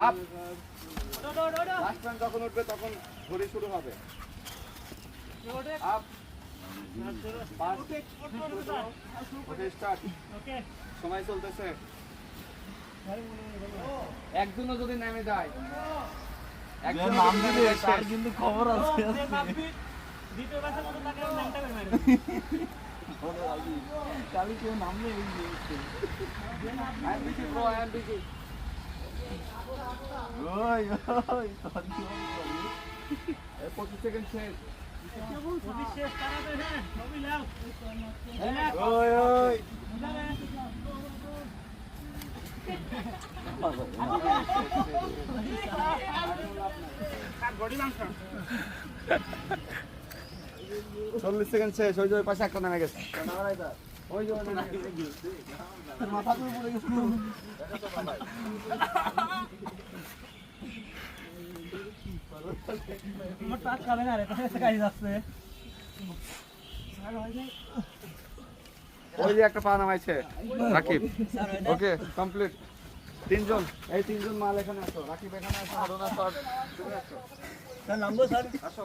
Up last point যখন উঠবে তখন ঘড়ি শুরু হবে। Up okay start. সময় চলতেছে। একজনও যদি নেমে যায়, একজন নাম দিলে তার কিন্তু খবর আছে। দ্বিতীয় ম্যাচের মতো তাকে নামটা বের মারবে। কালি কেউ নাম নেই এই এমবিজি ব্রো এমবিজি। ওই ওই সরি এই 25 সেকেন্ড শেষ। 25 শেষ তাড়াতাড়ি হ্যাঁ সবই লাও। ওই ওই বডি মাংস 40 সেকেন্ড শেষ। ওই যে ওই পাশে একটা নেমে গেছে। ওই যে মাথা করে পড়ে গেছে। আমার টাচ খাবে না রে, তাহলে গাড়ি যাচ্ছে। ওই যে একটা পা নামাইছে রাকিব। ওকে কমপ্লিট। তিনজন, এই তিনজন মাল এখানে আসো। রাকিব এখানে আসো, অরুণা স্যার তুমি আসো। স্যার নামবো স্যার আসো।